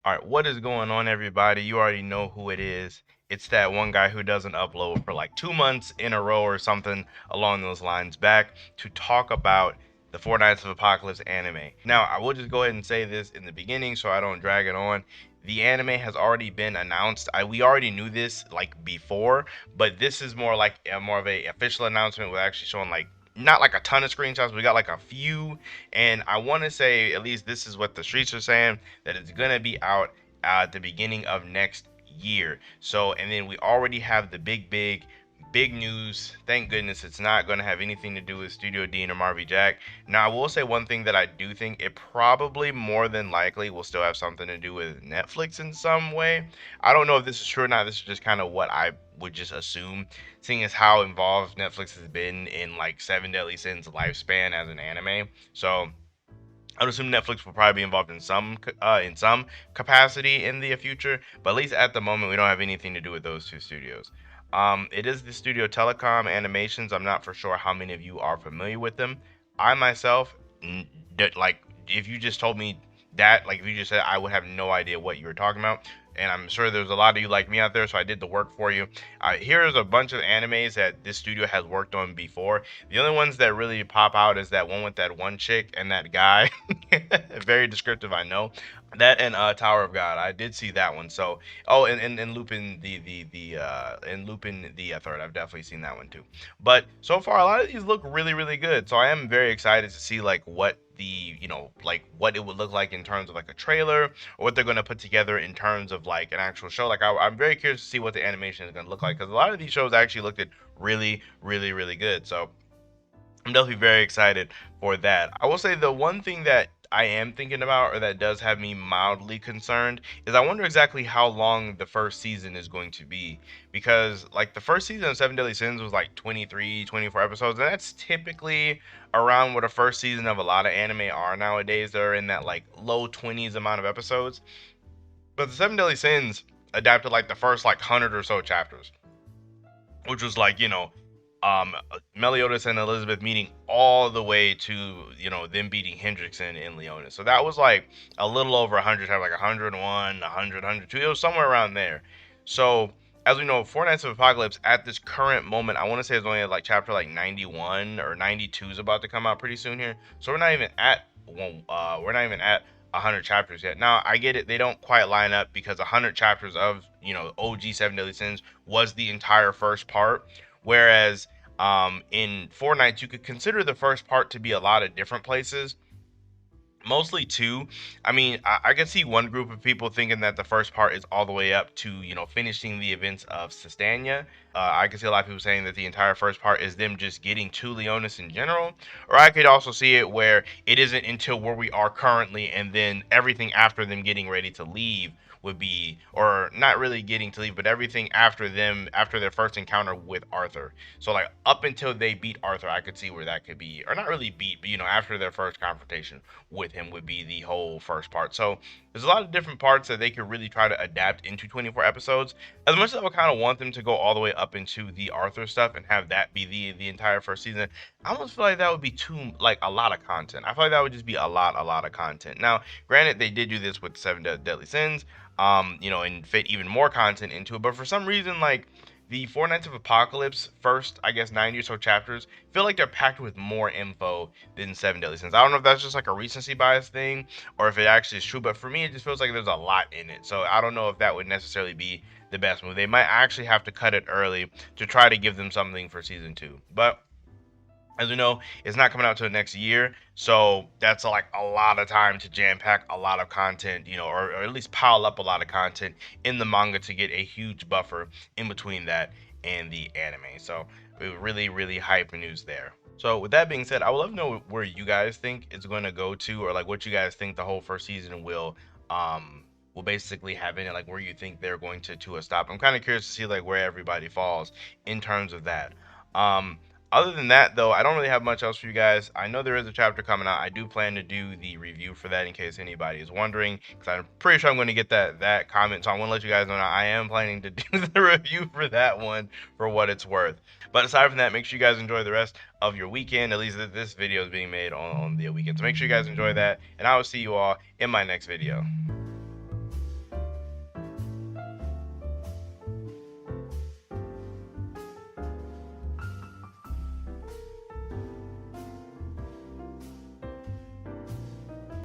All right, what is going on, everybody? You already know who it is. It's that one guy who doesn't upload for like 2 months in a row or something along those lines, back to talk about the Four Knights of Apocalypse anime. Now, I will just go ahead and say this in the beginning so I don't drag it on. The anime has already been announced. We already knew this like before, but this is more like more of a official announcement with actually showing like not like a ton of screenshots. We got like a few, and I want to say at least this is what the streets are saying, that it's gonna be out at the beginning of next year. So, and then we already have the big news. Thank goodness it's not going to have anything to do with Studio Dean or Marvy Jack. Now, I will say one thing that I do think it probably more than likely will still have something to do with Netflix in some way. I don't know if this is true or not. This is just kind of what I would just assume, seeing as how involved Netflix has been in like Seven Deadly Sins lifespan as an anime. So I would assume Netflix will probably be involved in some capacity in the future, but at least at the moment we don't have anything to do with those two studios. It is the studio Telecom Animations. I'm not for sure how many of you are familiar with them. I myself, like, if you just told me that, like, if you just said, I would have no idea what you were talking about. And I'm sure there's a lot of you like me out there, so I did the work for you. Here's a bunch of animes that this studio has worked on before. The only ones that really pop out is that one with that one chick and that guy. Very descriptive, I know. That and Tower of God, I did see that one. So, oh, and Lupin and Lupin the Third, I've definitely seen that one too. But so far, a lot of these look really good. So I am very excited to see like what the like what it would look like in terms of like a trailer, or what they're going to put together in terms of like an actual show. Like I'm very curious to see what the animation is going to look like, because a lot of these shows actually looked at really good. So I'm definitely very excited for that. I will say the one thing that I am thinking about, or that does have me mildly concerned, is I wonder exactly how long the first season is going to be. Because, like, the first season of Seven Deadly Sins was like 23, 24 episodes, and that's typically around what a first season of a lot of anime are nowadays. They're in that, like, low 20s amount of episodes. But the Seven Deadly Sins adapted, like, the first, like, 100 or so chapters, which was like Meliodas and Elizabeth meeting all the way to them beating Hendrickson in Leonis. So that was like a little over 100 times, like 101, 100, 102. It was somewhere around there. So as we know, Four Nights of Apocalypse at this current moment, I want to say it's only at like chapter like 91 or 92 is about to come out pretty soon here. So we're not even at we're not even at 100 chapters yet. Now, I get it, they don't quite line up because 100 chapters of, OG Seven Deadly Sins was the entire first part. Whereas in Four Nights, you could consider the first part to be a lot of different places, mostly two. I mean, I can see one group of people thinking that the first part is all the way up to finishing the events of Sistania. I can see a lot of people saying that the entire first part is them just getting to Leonis in general, or I could also see it where it isn't until where we are currently, and then everything after them getting ready to leave would be, or not really getting to leave, but everything after them, after their first encounter with Arthur. So like up until they beat Arthur, I could see where that could be, or not really beat, but after their first confrontation with him would be the whole first part. So there's a lot of different parts that they could really try to adapt into 24 episodes. As much as I would kind of want them to go all the way up into the Arthur stuff and have that be the entire first season, I almost feel like that would be too like a lot of content. I feel like that would just be a lot of content. Now, granted, they did do this with Seven Deadly Sins, and fit even more content into it. But for some reason, like the Four Nights of Apocalypse first, I guess 90 or so chapters feel like they're packed with more info than Seven Deadly Sins. I don't know if that's just like a recency bias thing or if it actually is true, but for me, it just feels like there's a lot in it. So I don't know if that would necessarily be the best move. They might actually have to cut it early to try to give them something for season two. But as we know, it's not coming out till next year, so that's like a lot of time to jam pack a lot of content, or at least pile up a lot of content in the manga to get a huge buffer in between that and the anime. So really hype news there. So with that being said, I would love to know where you guys think it's going to go to, or like what you guys think the whole first season will basically have in it, like where you think they're going to a stop. I'm kind of curious to see like where everybody falls in terms of that. Um, Other than that, though, I don't really have much else for you guys. I know there is a chapter coming out. I do plan to do the review for that in case anybody is wondering, because I'm pretty sure I'm going to get that comment. So I want to let you guys know now I am planning to do the review for that one for what it's worth. But aside from that, make sure you guys enjoy the rest of your weekend. At least this video is being made on the weekend. So make sure you guys enjoy that, and I will see you all in my next video.